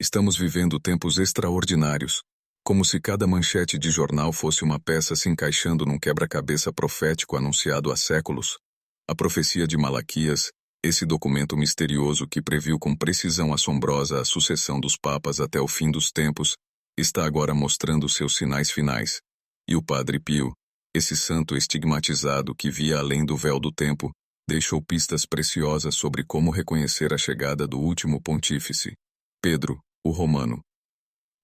Estamos vivendo tempos extraordinários, como se cada manchete de jornal fosse uma peça se encaixando num quebra-cabeça profético anunciado há séculos. A profecia de Malaquias, esse documento misterioso que previu com precisão assombrosa a sucessão dos papas até o fim dos tempos, está agora mostrando seus sinais finais. E o Padre Pio, esse santo estigmatizado que via além do véu do tempo, deixou pistas preciosas sobre como reconhecer a chegada do último pontífice, Pedro, o Romano.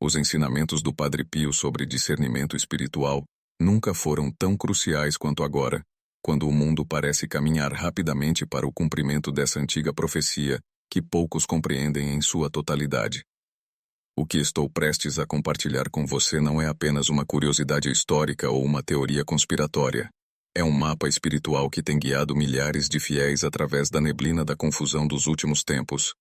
Os ensinamentos do Padre Pio sobre discernimento espiritual nunca foram tão cruciais quanto agora, quando o mundo parece caminhar rapidamente para o cumprimento dessa antiga profecia que poucos compreendem em sua totalidade. O que estou prestes a compartilhar com você não é apenas uma curiosidade histórica ou uma teoria conspiratória. É um mapa espiritual que tem guiado milhares de fiéis através da neblina da confusão dos últimos tempos.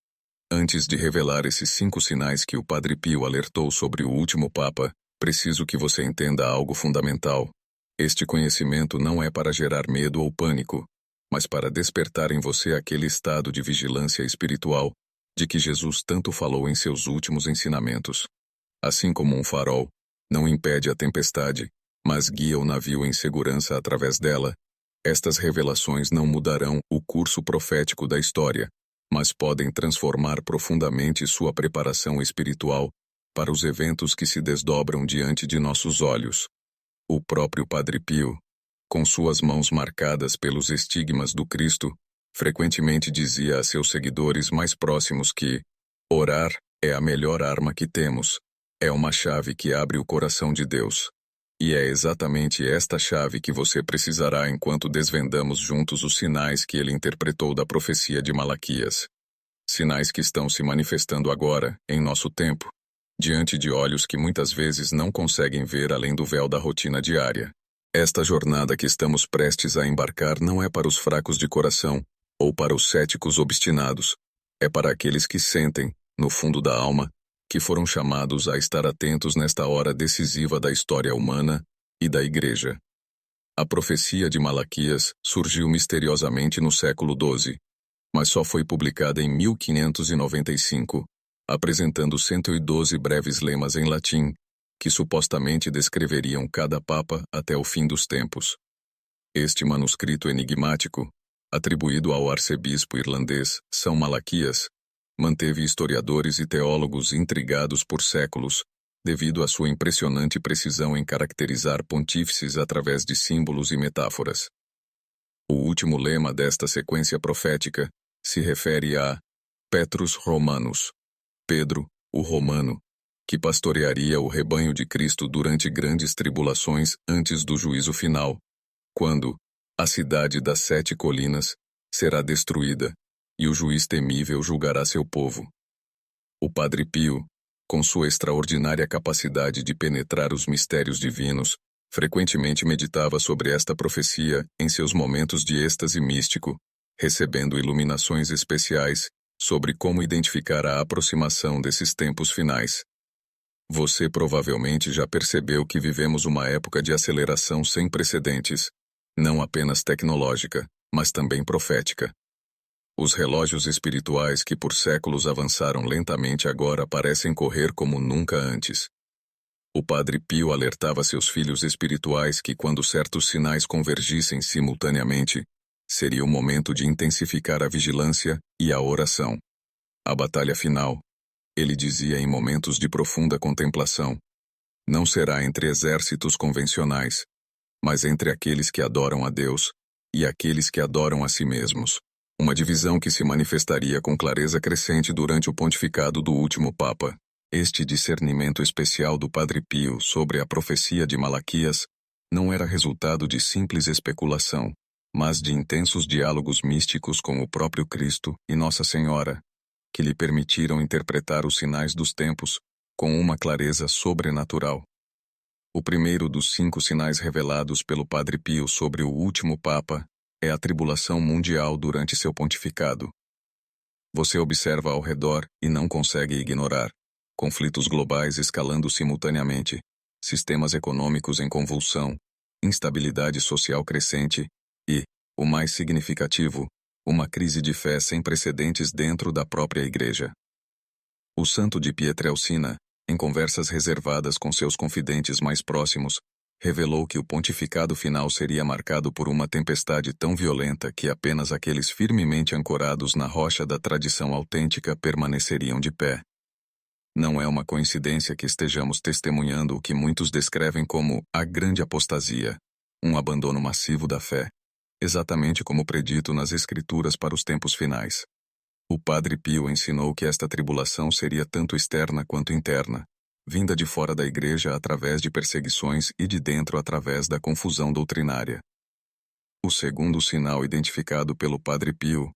Antes de revelar esses 5 sinais que o Padre Pio alertou sobre o último Papa, preciso que você entenda algo fundamental. Este conhecimento não é para gerar medo ou pânico, mas para despertar em você aquele estado de vigilância espiritual de que Jesus tanto falou em seus últimos ensinamentos. Assim como um farol não impede a tempestade, mas guia o navio em segurança através dela, estas revelações não mudarão o curso profético da história, mas podem transformar profundamente sua preparação espiritual para os eventos que se desdobram diante de nossos olhos. O próprio Padre Pio, com suas mãos marcadas pelos estigmas do Cristo, frequentemente dizia a seus seguidores mais próximos que orar é a melhor arma que temos, é uma chave que abre o coração de Deus. E é exatamente esta chave que você precisará enquanto desvendamos juntos os sinais que ele interpretou da profecia de Malaquias. Sinais que estão se manifestando agora, em nosso tempo, diante de olhos que muitas vezes não conseguem ver além do véu da rotina diária. Esta jornada que estamos prestes a embarcar não é para os fracos de coração ou para os céticos obstinados, é para aqueles que sentem, no fundo da alma, que foram chamados a estar atentos nesta hora decisiva da história humana e da Igreja. A profecia de Malaquias surgiu misteriosamente no século XII, mas só foi publicada em 1595, apresentando 112 breves lemas em latim, que supostamente descreveriam cada papa até o fim dos tempos. Este manuscrito enigmático, atribuído ao arcebispo irlandês São Malaquias, manteve historiadores e teólogos intrigados por séculos, devido à sua impressionante precisão em caracterizar pontífices através de símbolos e metáforas. O último lema desta sequência profética se refere a Petrus Romanus, Pedro, o Romano, que pastorearia o rebanho de Cristo durante grandes tribulações antes do juízo final, quando a cidade das 7 colinas será destruída e o juiz temível julgará seu povo. O Padre Pio, com sua extraordinária capacidade de penetrar os mistérios divinos, frequentemente meditava sobre esta profecia em seus momentos de êxtase místico, recebendo iluminações especiais sobre como identificar a aproximação desses tempos finais. Você provavelmente já percebeu que vivemos uma época de aceleração sem precedentes, não apenas tecnológica, mas também profética. Os relógios espirituais que por séculos avançaram lentamente agora parecem correr como nunca antes. O Padre Pio alertava seus filhos espirituais que quando certos sinais convergissem simultaneamente, seria o momento de intensificar a vigilância e a oração. A batalha final, ele dizia em momentos de profunda contemplação, não será entre exércitos convencionais, mas entre aqueles que adoram a Deus e aqueles que adoram a si mesmos. Uma divisão que se manifestaria com clareza crescente durante o pontificado do último Papa. Este discernimento especial do Padre Pio sobre a profecia de Malaquias não era resultado de simples especulação, mas de intensos diálogos místicos com o próprio Cristo e Nossa Senhora, que lhe permitiram interpretar os sinais dos tempos com uma clareza sobrenatural. O primeiro dos 5 sinais revelados pelo Padre Pio sobre o último Papa é a tribulação mundial durante seu pontificado. Você observa ao redor e não consegue ignorar conflitos globais escalando simultaneamente, sistemas econômicos em convulsão, instabilidade social crescente e, o mais significativo, uma crise de fé sem precedentes dentro da própria Igreja. O santo de Pietrelcina, em conversas reservadas com seus confidentes mais próximos, revelou que o pontificado final seria marcado por uma tempestade tão violenta que apenas aqueles firmemente ancorados na rocha da tradição autêntica permaneceriam de pé. Não é uma coincidência que estejamos testemunhando o que muitos descrevem como a grande apostasia, um abandono massivo da fé, exatamente como predito nas Escrituras para os tempos finais. O Padre Pio ensinou que esta tribulação seria tanto externa quanto interna, vinda de fora da Igreja através de perseguições e de dentro através da confusão doutrinária. O segundo sinal identificado pelo Padre Pio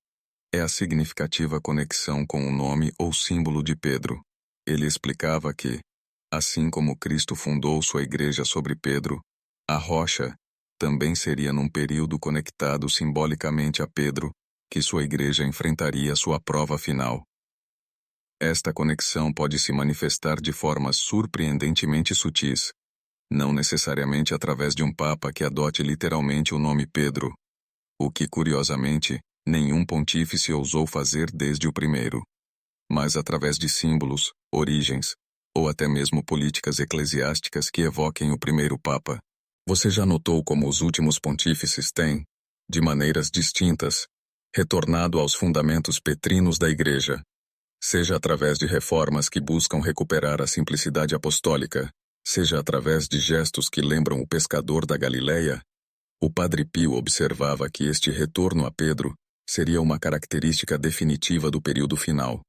é a significativa conexão com o nome ou símbolo de Pedro. Ele explicava que, assim como Cristo fundou sua Igreja sobre Pedro, a rocha também seria num período conectado simbolicamente a Pedro, que sua Igreja enfrentaria sua prova final. Esta conexão pode se manifestar de formas surpreendentemente sutis, não necessariamente através de um papa que adote literalmente o nome Pedro, o que, curiosamente, nenhum pontífice ousou fazer desde o primeiro, mas através de símbolos, origens, ou até mesmo políticas eclesiásticas que evoquem o primeiro papa. Você já notou como os últimos pontífices têm, de maneiras distintas, retornado aos fundamentos petrinos da Igreja, seja através de reformas que buscam recuperar a simplicidade apostólica, seja através de gestos que lembram o pescador da Galileia? O Padre Pio observava que este retorno a Pedro seria uma característica definitiva do período final,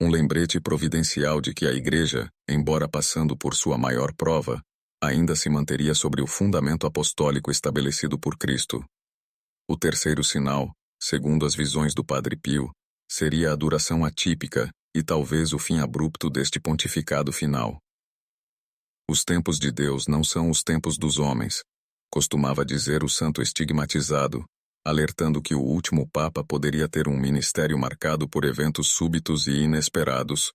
um lembrete providencial de que a Igreja, embora passando por sua maior prova, ainda se manteria sobre o fundamento apostólico estabelecido por Cristo. O terceiro sinal, segundo as visões do Padre Pio, seria a duração atípica e talvez o fim abrupto deste pontificado final. Os tempos de Deus não são os tempos dos homens, costumava dizer o santo estigmatizado, alertando que o último Papa poderia ter um ministério marcado por eventos súbitos e inesperados,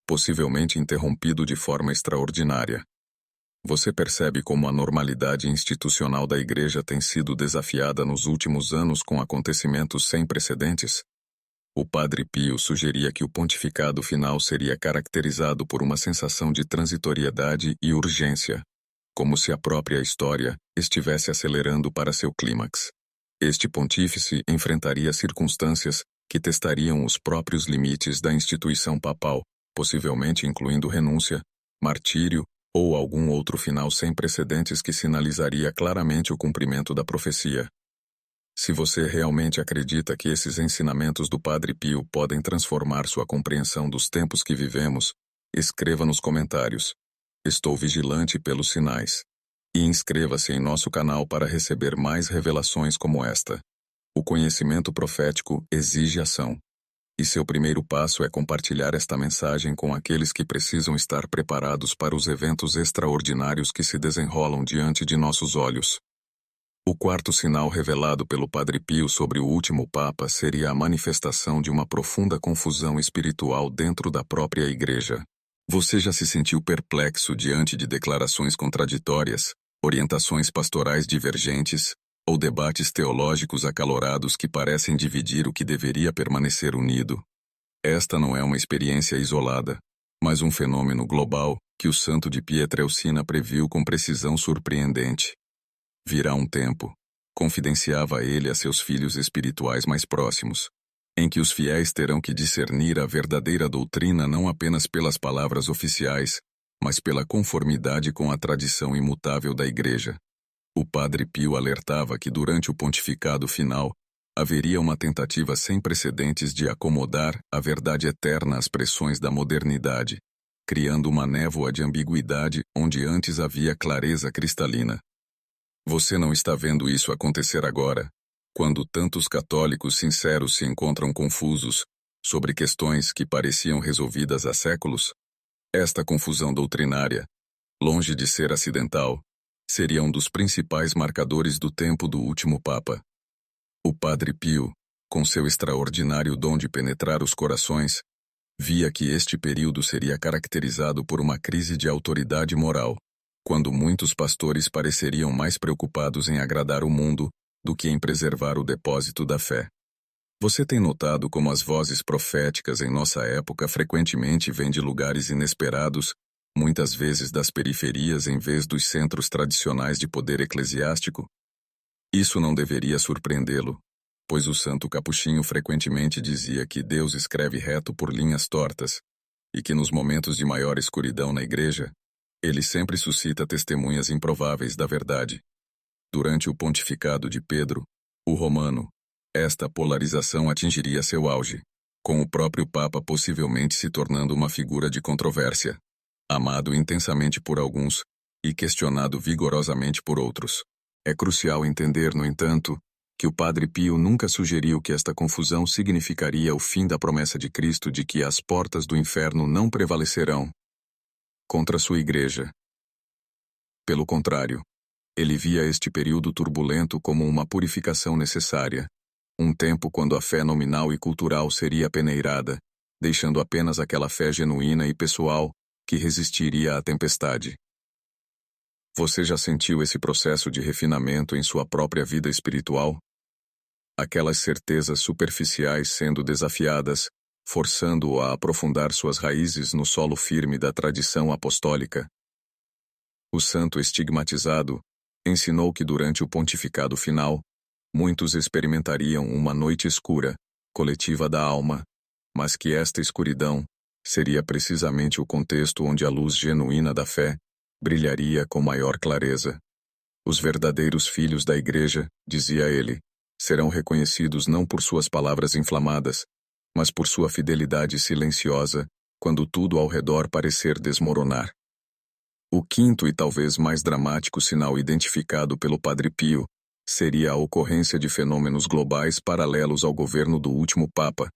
possivelmente interrompido de forma extraordinária. Você percebe como a normalidade institucional da Igreja tem sido desafiada nos últimos anos com acontecimentos sem precedentes? O Padre Pio sugeria que o pontificado final seria caracterizado por uma sensação de transitoriedade e urgência, como se a própria história estivesse acelerando para seu clímax. Este pontífice enfrentaria circunstâncias que testariam os próprios limites da instituição papal, possivelmente incluindo renúncia, martírio ou algum outro final sem precedentes que sinalizaria claramente o cumprimento da profecia. Se você realmente acredita que esses ensinamentos do Padre Pio podem transformar sua compreensão dos tempos que vivemos, escreva nos comentários. Estou vigilante pelos sinais. E inscreva-se em nosso canal para receber mais revelações como esta. O conhecimento profético exige ação. E seu primeiro passo é compartilhar esta mensagem com aqueles que precisam estar preparados para os eventos extraordinários que se desenrolam diante de nossos olhos. O quarto sinal revelado pelo Padre Pio sobre o último Papa seria a manifestação de uma profunda confusão espiritual dentro da própria Igreja. Você já se sentiu perplexo diante de declarações contraditórias, orientações pastorais divergentes, ou debates teológicos acalorados que parecem dividir o que deveria permanecer unido? Esta não é uma experiência isolada, mas um fenômeno global que o santo de Pietrelcina previu com precisão surpreendente. Virá um tempo, confidenciava ele a seus filhos espirituais mais próximos, em que os fiéis terão que discernir a verdadeira doutrina não apenas pelas palavras oficiais, mas pela conformidade com a tradição imutável da Igreja. O Padre Pio alertava que durante o pontificado final haveria uma tentativa sem precedentes de acomodar a verdade eterna às pressões da modernidade, criando uma névoa de ambiguidade onde antes havia clareza cristalina. Você não está vendo isso acontecer agora, quando tantos católicos sinceros se encontram confusos sobre questões que pareciam resolvidas há séculos? Esta confusão doutrinária, longe de ser acidental, seria um dos principais marcadores do tempo do último Papa. O Padre Pio, com seu extraordinário dom de penetrar os corações, via que este período seria caracterizado por uma crise de autoridade moral, quando muitos pastores pareceriam mais preocupados em agradar o mundo do que em preservar o depósito da fé. Você tem notado como as vozes proféticas em nossa época frequentemente vêm de lugares inesperados, muitas vezes das periferias em vez dos centros tradicionais de poder eclesiástico? Isso não deveria surpreendê-lo, pois o santo capuchinho frequentemente dizia que Deus escreve reto por linhas tortas, e que nos momentos de maior escuridão na igreja, ele sempre suscita testemunhas improváveis da verdade. Durante o pontificado de Pedro, o Romano, esta polarização atingiria seu auge, com o próprio Papa possivelmente se tornando uma figura de controvérsia, amado intensamente por alguns e questionado vigorosamente por outros. É crucial entender, no entanto, que o Padre Pio nunca sugeriu que esta confusão significaria o fim da promessa de Cristo de que as portas do inferno não prevalecerão contra sua igreja. Pelo contrário, ele via este período turbulento como uma purificação necessária, um tempo quando a fé nominal e cultural seria peneirada, deixando apenas aquela fé genuína e pessoal que resistiria à tempestade. Você já sentiu esse processo de refinamento em sua própria vida espiritual? Aquelas certezas superficiais sendo desafiadas, forçando-o a aprofundar suas raízes no solo firme da tradição apostólica. O santo estigmatizado ensinou que durante o pontificado final, muitos experimentariam uma noite escura, coletiva da alma, mas que esta escuridão seria precisamente o contexto onde a luz genuína da fé brilharia com maior clareza. Os verdadeiros filhos da Igreja, dizia ele, serão reconhecidos não por suas palavras inflamadas, mas por sua fidelidade silenciosa, quando tudo ao redor parecer desmoronar. O quinto e talvez mais dramático sinal identificado pelo Padre Pio seria a ocorrência de fenômenos globais paralelos ao governo do último Papa,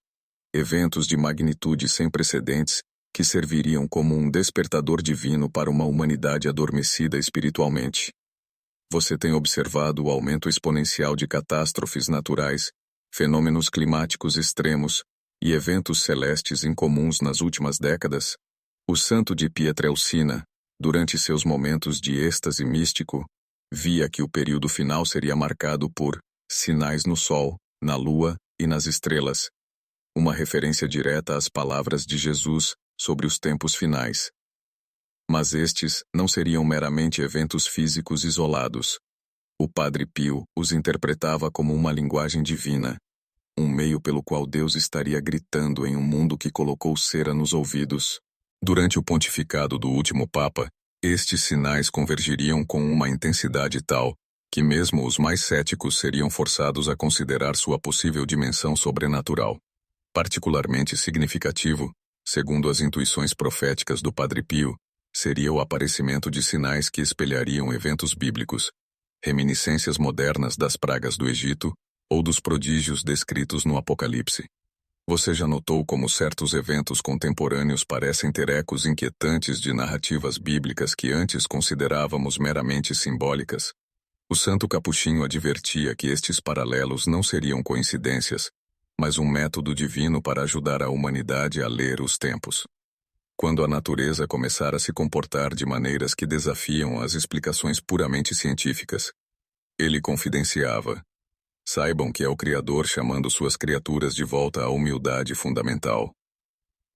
eventos de magnitude sem precedentes que serviriam como um despertador divino para uma humanidade adormecida espiritualmente. Você tem observado o aumento exponencial de catástrofes naturais, fenômenos climáticos extremos e eventos celestes incomuns nas últimas décadas? O santo de Pietrelcina, durante seus momentos de êxtase místico, via que o período final seria marcado por sinais no sol, na lua e nas estrelas, uma referência direta às palavras de Jesus sobre os tempos finais. Mas estes não seriam meramente eventos físicos isolados. O Padre Pio os interpretava como uma linguagem divina, um meio pelo qual Deus estaria gritando em um mundo que colocou cera nos ouvidos. Durante o pontificado do último Papa, estes sinais convergiriam com uma intensidade tal que mesmo os mais céticos seriam forçados a considerar sua possível dimensão sobrenatural. Particularmente significativo, segundo as intuições proféticas do Padre Pio, seria o aparecimento de sinais que espelhariam eventos bíblicos, reminiscências modernas das pragas do Egito ou dos prodígios descritos no Apocalipse. Você já notou como certos eventos contemporâneos parecem ter ecos inquietantes de narrativas bíblicas que antes considerávamos meramente simbólicas? O santo capuchinho advertia que estes paralelos não seriam coincidências, mas um método divino para ajudar a humanidade a ler os tempos. Quando a natureza começar a se comportar de maneiras que desafiam as explicações puramente científicas, ele confidenciava: saibam que é o Criador chamando suas criaturas de volta à humildade fundamental.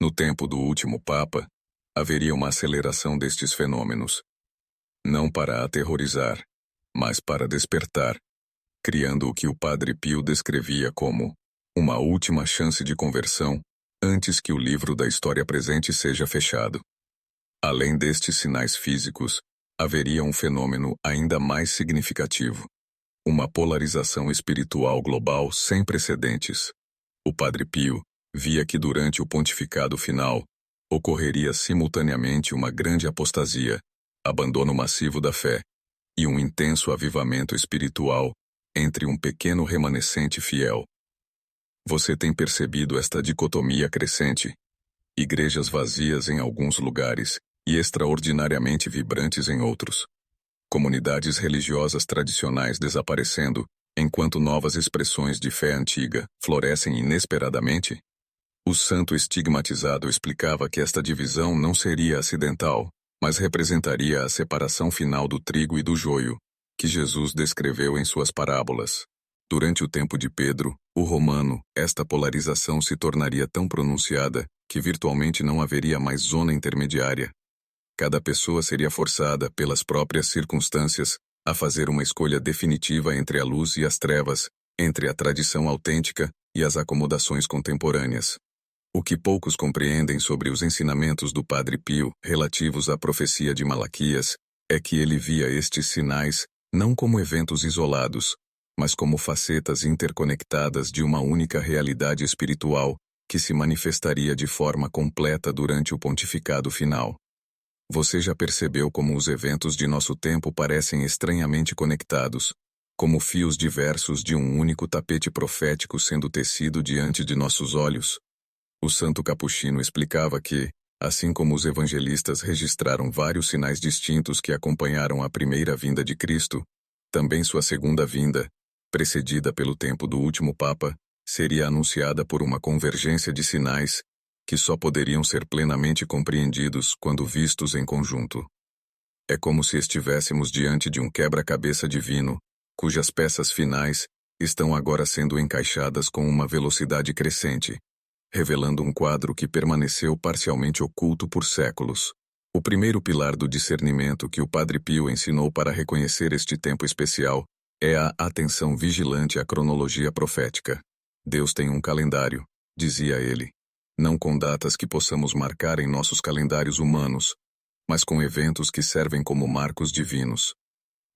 No tempo do último Papa, haveria uma aceleração destes fenômenos. Não para aterrorizar, mas para despertar, criando o que o Padre Pio descrevia como uma última chance de conversão antes que o livro da história presente seja fechado. Além destes sinais físicos, haveria um fenômeno ainda mais significativo: uma polarização espiritual global sem precedentes. O Padre Pio via que durante o pontificado final ocorreria simultaneamente uma grande apostasia, abandono massivo da fé, e um intenso avivamento espiritual entre um pequeno remanescente fiel. Você tem percebido esta dicotomia crescente? Igrejas vazias em alguns lugares e extraordinariamente vibrantes em outros. Comunidades religiosas tradicionais desaparecendo, enquanto novas expressões de fé antiga florescem inesperadamente? O santo estigmatizado explicava que esta divisão não seria acidental, mas representaria a separação final do trigo e do joio, que Jesus descreveu em suas parábolas. Durante o tempo de Pedro, o Romano, esta polarização se tornaria tão pronunciada que virtualmente não haveria mais zona intermediária. Cada pessoa seria forçada, pelas próprias circunstâncias, a fazer uma escolha definitiva entre a luz e as trevas, entre a tradição autêntica e as acomodações contemporâneas. O que poucos compreendem sobre os ensinamentos do Padre Pio relativos à profecia de Malaquias é que ele via estes sinais não como eventos isolados, mas como facetas interconectadas de uma única realidade espiritual que se manifestaria de forma completa durante o pontificado final. Você já percebeu como os eventos de nosso tempo parecem estranhamente conectados, como fios diversos de um único tapete profético sendo tecido diante de nossos olhos? O santo capuchino explicava que, assim como os evangelistas registraram vários sinais distintos que acompanharam a primeira vinda de Cristo, também sua segunda vinda, precedida pelo tempo do último Papa, seria anunciada por uma convergência de sinais que só poderiam ser plenamente compreendidos quando vistos em conjunto. É como se estivéssemos diante de um quebra-cabeça divino, cujas peças finais estão agora sendo encaixadas com uma velocidade crescente, revelando um quadro que permaneceu parcialmente oculto por séculos. O primeiro pilar do discernimento que o Padre Pio ensinou para reconhecer este tempo especial é a atenção vigilante à cronologia profética. Deus tem um calendário, dizia ele, não com datas que possamos marcar em nossos calendários humanos, mas com eventos que servem como marcos divinos.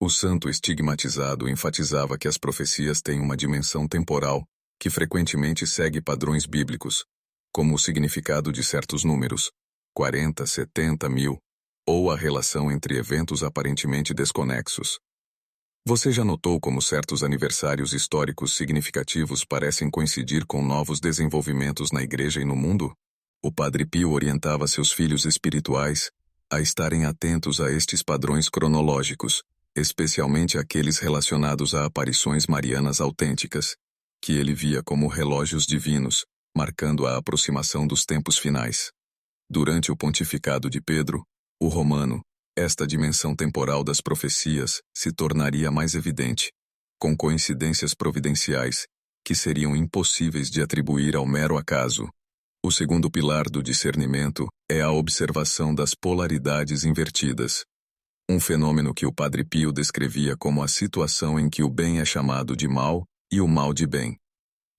O santo estigmatizado enfatizava que as profecias têm uma dimensão temporal, que frequentemente segue padrões bíblicos, como o significado de certos números, 40, 70, 1000, ou a relação entre eventos aparentemente desconexos. Você já notou como certos aniversários históricos significativos parecem coincidir com novos desenvolvimentos na Igreja e no mundo? O Padre Pio orientava seus filhos espirituais a estarem atentos a estes padrões cronológicos, especialmente aqueles relacionados a aparições marianas autênticas, que ele via como relógios divinos, marcando a aproximação dos tempos finais. Durante o pontificado de Pedro, o Romano, esta dimensão temporal das profecias se tornaria mais evidente, com coincidências providenciais, que seriam impossíveis de atribuir ao mero acaso. O segundo pilar do discernimento é a observação das polaridades invertidas. Um fenômeno que o Padre Pio descrevia como a situação em que o bem é chamado de mal e o mal de bem.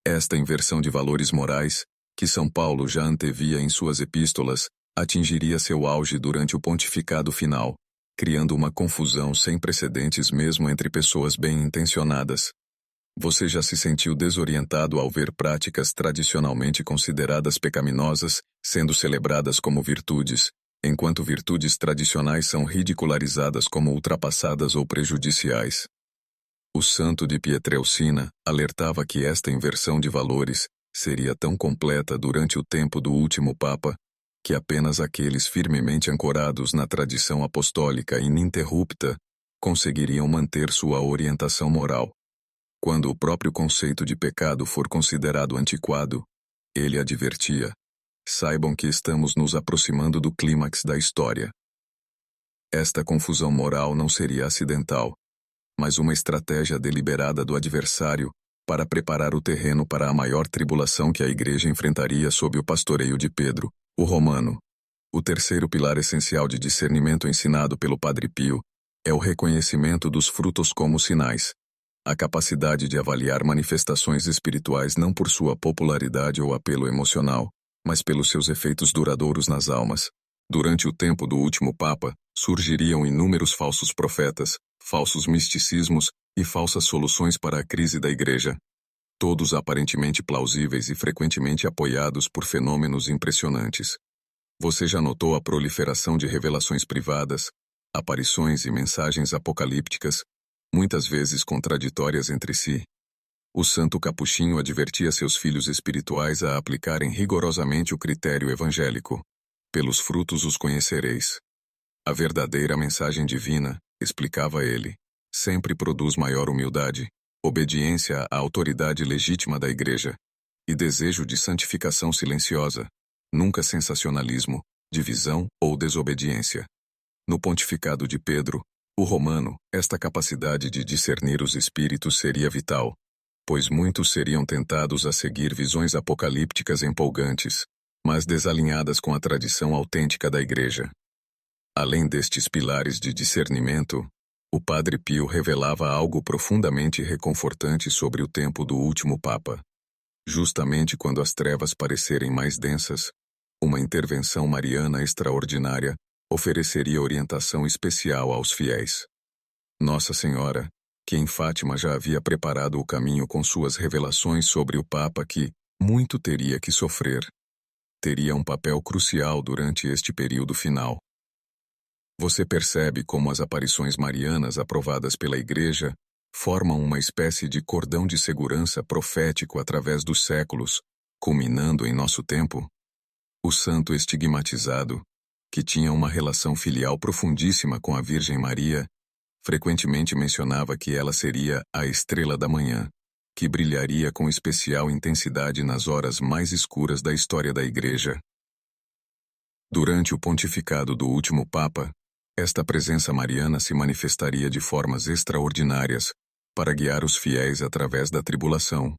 Esta inversão de valores morais, que São Paulo já antevia em suas epístolas, atingiria seu auge durante o pontificado final, criando uma confusão sem precedentes mesmo entre pessoas bem-intencionadas. Você já se sentiu desorientado ao ver práticas tradicionalmente consideradas pecaminosas sendo celebradas como virtudes, enquanto virtudes tradicionais são ridicularizadas como ultrapassadas ou prejudiciais? O santo de Pietrelcina alertava que esta inversão de valores seria tão completa durante o tempo do último Papa, que apenas aqueles firmemente ancorados na tradição apostólica ininterrupta conseguiriam manter sua orientação moral. Quando o próprio conceito de pecado for considerado antiquado, ele advertia: saibam que estamos nos aproximando do clímax da história. Esta confusão moral não seria acidental, mas uma estratégia deliberada do adversário para preparar o terreno para a maior tribulação que a Igreja enfrentaria sob o pastoreio de Pedro, o Romano. O terceiro pilar essencial de discernimento ensinado pelo Padre Pio é o reconhecimento dos frutos como sinais. A capacidade de avaliar manifestações espirituais não por sua popularidade ou apelo emocional, mas pelos seus efeitos duradouros nas almas. Durante o tempo do último Papa, surgiriam inúmeros falsos profetas, falsos misticismos e falsas soluções para a crise da Igreja. Todos aparentemente plausíveis e frequentemente apoiados por fenômenos impressionantes. Você já notou a proliferação de revelações privadas, aparições e mensagens apocalípticas, muitas vezes contraditórias entre si? O santo capuchinho advertia seus filhos espirituais a aplicarem rigorosamente o critério evangélico. Pelos frutos os conhecereis. A verdadeira mensagem divina, explicava ele, sempre produz maior humildade, obediência à autoridade legítima da Igreja e desejo de santificação silenciosa, nunca sensacionalismo, divisão ou desobediência. No pontificado de Pedro, o Romano, esta capacidade de discernir os espíritos seria vital. pois muitos seriam tentados a seguir visões apocalípticas empolgantes, mas desalinhadas com a tradição autêntica da Igreja. Além destes pilares de discernimento, o Padre Pio revelava algo profundamente reconfortante sobre o tempo do último Papa. Justamente quando as trevas parecerem mais densas, uma intervenção mariana extraordinária ofereceria orientação especial aos fiéis. Nossa Senhora, que em Fátima já havia preparado o caminho com suas revelações sobre o Papa que muito teria que sofrer, teria um papel crucial durante este período final. Você percebe como as aparições marianas aprovadas pela Igreja formam uma espécie de cordão de segurança profético através dos séculos, culminando em nosso tempo? O santo estigmatizado, que tinha uma relação filial profundíssima com a Virgem Maria, frequentemente mencionava que ela seria a estrela da manhã, que brilharia com especial intensidade nas horas mais escuras da história da Igreja. Durante o pontificado do último Papa, esta presença mariana se manifestaria de formas extraordinárias para guiar os fiéis através da tribulação,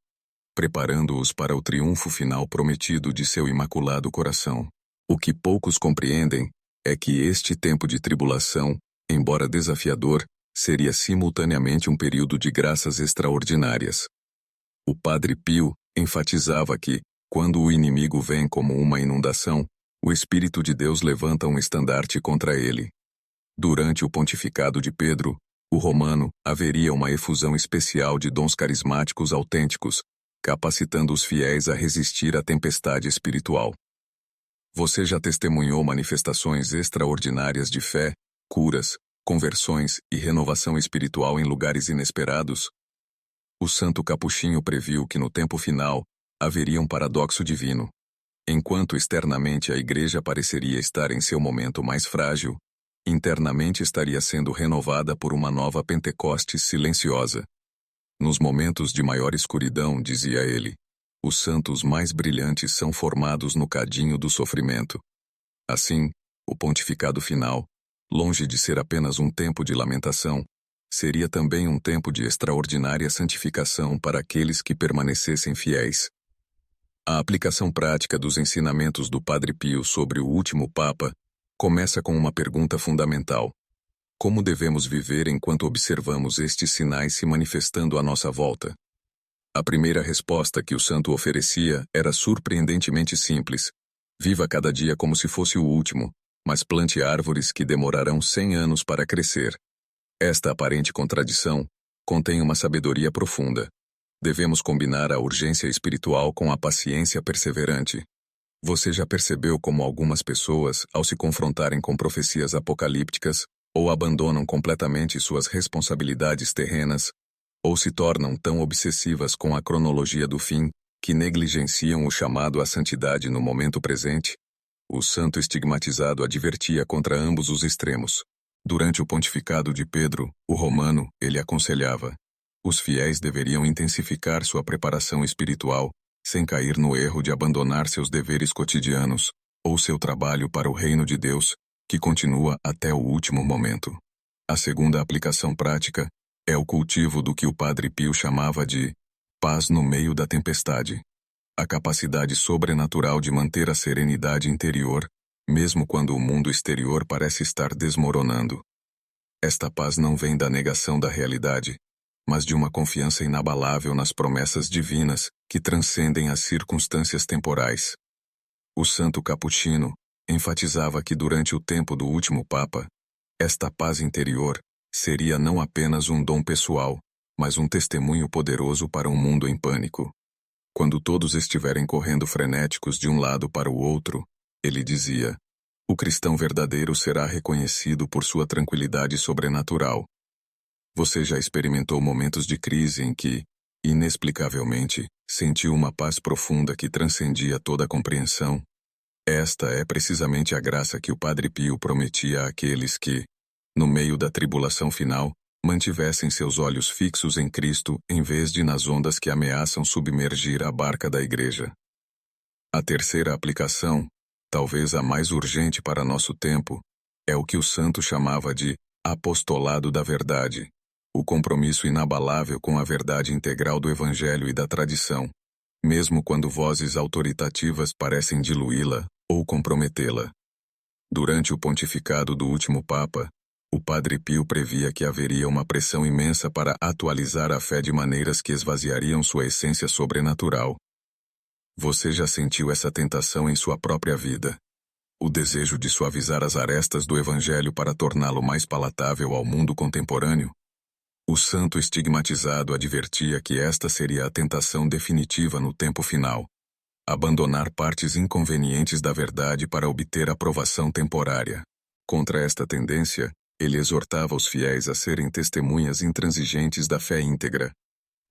preparando-os para o triunfo final prometido de seu imaculado coração. O que poucos compreendem é que este tempo de tribulação, embora desafiador, seria simultaneamente um período de graças extraordinárias. O Padre Pio enfatizava que, quando o inimigo vem como uma inundação, o Espírito de Deus levanta um estandarte contra ele. Durante o pontificado de Pedro, o Romano, haveria uma efusão especial de dons carismáticos autênticos, capacitando os fiéis a resistir à tempestade espiritual. Você já testemunhou manifestações extraordinárias de fé, curas, conversões e renovação espiritual em lugares inesperados? O santo Capuchinho previu que no tempo final haveria um paradoxo divino. Enquanto externamente a Igreja pareceria estar em seu momento mais frágil, internamente estaria sendo renovada por uma nova Pentecostes silenciosa. Nos momentos de maior escuridão, dizia ele, os santos mais brilhantes são formados no cadinho do sofrimento. Assim, o pontificado final, longe de ser apenas um tempo de lamentação, seria também um tempo de extraordinária santificação para aqueles que permanecessem fiéis. A aplicação prática dos ensinamentos do Padre Pio sobre o último Papa começa com uma pergunta fundamental. Como devemos viver enquanto observamos estes sinais se manifestando à nossa volta? A primeira resposta que o santo oferecia era surpreendentemente simples. Viva cada dia como se fosse o último, mas plante árvores que demorarão 100 anos para crescer. Esta aparente contradição contém uma sabedoria profunda. Devemos combinar a urgência espiritual com a paciência perseverante. Você já percebeu como algumas pessoas, ao se confrontarem com profecias apocalípticas, ou abandonam completamente suas responsabilidades terrenas, ou se tornam tão obsessivas com a cronologia do fim, que negligenciam o chamado à santidade no momento presente? O santo estigmatizado advertia contra ambos os extremos. Durante o pontificado de Pedro, o Romano, ele aconselhava: os fiéis deveriam intensificar sua preparação espiritual, sem cair no erro de abandonar seus deveres cotidianos, ou seu trabalho para o reino de Deus, que continua até o último momento. A segunda aplicação prática é o cultivo do que o Padre Pio chamava de paz no meio da tempestade. A capacidade sobrenatural de manter a serenidade interior, mesmo quando o mundo exterior parece estar desmoronando. Esta paz não vem da negação da realidade, mas de uma confiança inabalável nas promessas divinas que transcendem as circunstâncias temporais. O santo Capuchino enfatizava que durante o tempo do último Papa, esta paz interior seria não apenas um dom pessoal, mas um testemunho poderoso para um mundo em pânico. Quando todos estiverem correndo frenéticos de um lado para o outro, ele dizia, o cristão verdadeiro será reconhecido por sua tranquilidade sobrenatural. Você já experimentou momentos de crise em que, inexplicavelmente, sentiu uma paz profunda que transcendia toda a compreensão? Esta é precisamente a graça que o Padre Pio prometia àqueles que, no meio da tribulação final, mantivessem seus olhos fixos em Cristo em vez de nas ondas que ameaçam submergir a barca da Igreja. A terceira aplicação, talvez a mais urgente para nosso tempo, é o que o santo chamava de apostolado da verdade. o compromisso inabalável com a verdade integral do Evangelho e da tradição, mesmo quando vozes autoritativas parecem diluí-la ou comprometê-la. Durante o pontificado do último Papa, o Padre Pio previa que haveria uma pressão imensa para atualizar a fé de maneiras que esvaziariam sua essência sobrenatural. Você já sentiu essa tentação em sua própria vida? O desejo de suavizar as arestas do Evangelho para torná-lo mais palatável ao mundo contemporâneo? O santo estigmatizado advertia que esta seria a tentação definitiva no tempo final. Abandonar partes inconvenientes da verdade para obter aprovação temporária. Contra esta tendência, ele exortava os fiéis a serem testemunhas intransigentes da fé íntegra.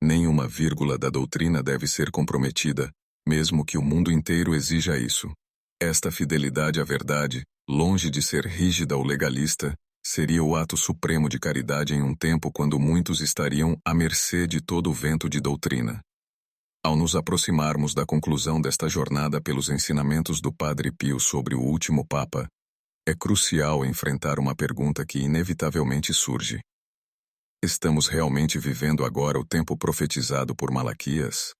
Nenhuma vírgula da doutrina deve ser comprometida, mesmo que o mundo inteiro exija isso. Esta fidelidade à verdade, longe de ser rígida ou legalista, seria o ato supremo de caridade em um tempo quando muitos estariam à mercê de todo o vento de doutrina. Ao nos aproximarmos da conclusão desta jornada pelos ensinamentos do Padre Pio sobre o último Papa, é crucial enfrentar uma pergunta que inevitavelmente surge. Estamos realmente vivendo agora o tempo profetizado por Malaquias?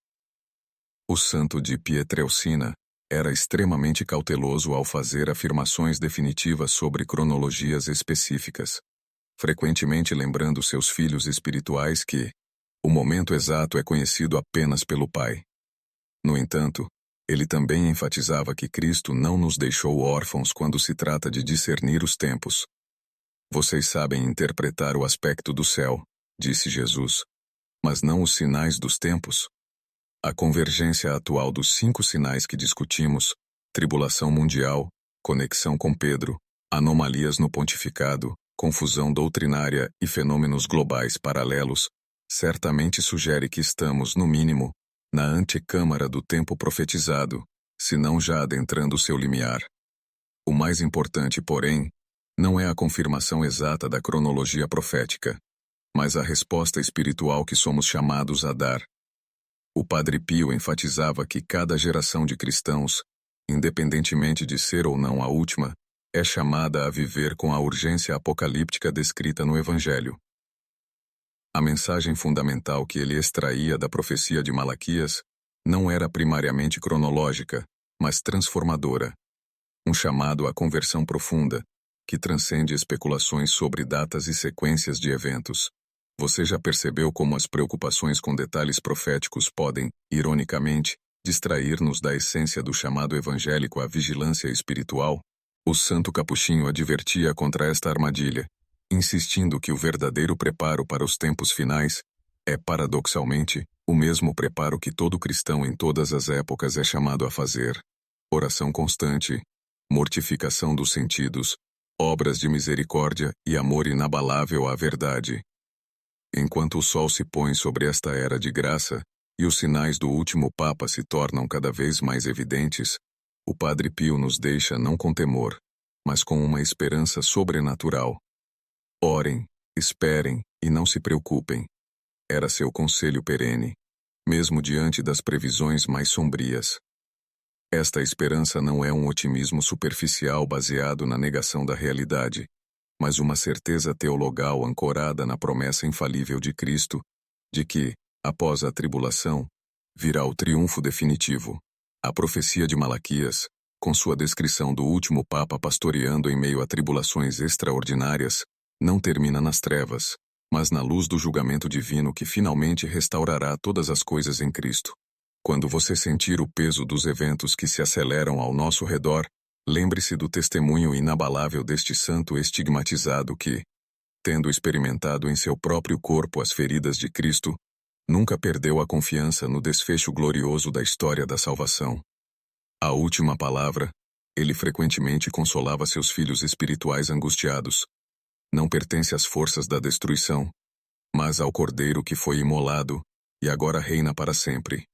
O santo de Pietrelcina era extremamente cauteloso ao fazer afirmações definitivas sobre cronologias específicas, frequentemente lembrando seus filhos espirituais que o momento exato é conhecido apenas pelo Pai. No entanto, ele também enfatizava que Cristo não nos deixou órfãos quando se trata de discernir os tempos. Vocês sabem interpretar o aspecto do céu, disse Jesus, mas não os sinais dos tempos. A convergência atual dos 5 sinais que discutimos, tribulação mundial, conexão com Pedro, anomalias no pontificado, confusão doutrinária e fenômenos globais paralelos, certamente sugere que estamos, no mínimo, na antecâmara do tempo profetizado, se não já adentrando seu limiar. O mais importante, porém, não é a confirmação exata da cronologia profética, mas a resposta espiritual que somos chamados a dar. O Padre Pio enfatizava que cada geração de cristãos, independentemente de ser ou não a última, é chamada a viver com a urgência apocalíptica descrita no Evangelho. A mensagem fundamental que ele extraía da profecia de Malaquias não era primariamente cronológica, mas transformadora. Um chamado à conversão profunda, que transcende especulações sobre datas e sequências de eventos. Você já percebeu como as preocupações com detalhes proféticos podem, ironicamente, distrair-nos da essência do chamado evangélico à vigilância espiritual? O santo capuchinho advertia contra esta armadilha, insistindo que o verdadeiro preparo para os tempos finais é, paradoxalmente, o mesmo preparo que todo cristão em todas as épocas é chamado a fazer: oração constante, mortificação dos sentidos, obras de misericórdia e amor inabalável à verdade. Enquanto o sol se põe sobre esta era de graça e os sinais do último Papa se tornam cada vez mais evidentes, o Padre Pio nos deixa não com temor, mas com uma esperança sobrenatural. Orem, esperem e não se preocupem. Era seu conselho perene, mesmo diante das previsões mais sombrias. Esta esperança não é um otimismo superficial baseado na negação da realidade, mas uma certeza teologal ancorada na promessa infalível de Cristo, de que, após a tribulação, virá o triunfo definitivo. A profecia de Malaquias, com sua descrição do último Papa pastoreando em meio a tribulações extraordinárias, não termina nas trevas, mas na luz do julgamento divino que finalmente restaurará todas as coisas em Cristo. Quando você sentir o peso dos eventos que se aceleram ao nosso redor, lembre-se do testemunho inabalável deste santo estigmatizado que, tendo experimentado em seu próprio corpo as feridas de Cristo, nunca perdeu a confiança no desfecho glorioso da história da salvação. A última palavra, ele frequentemente consolava seus filhos espirituais angustiados. Não pertence às forças da destruição, mas ao Cordeiro que foi imolado e agora reina para sempre.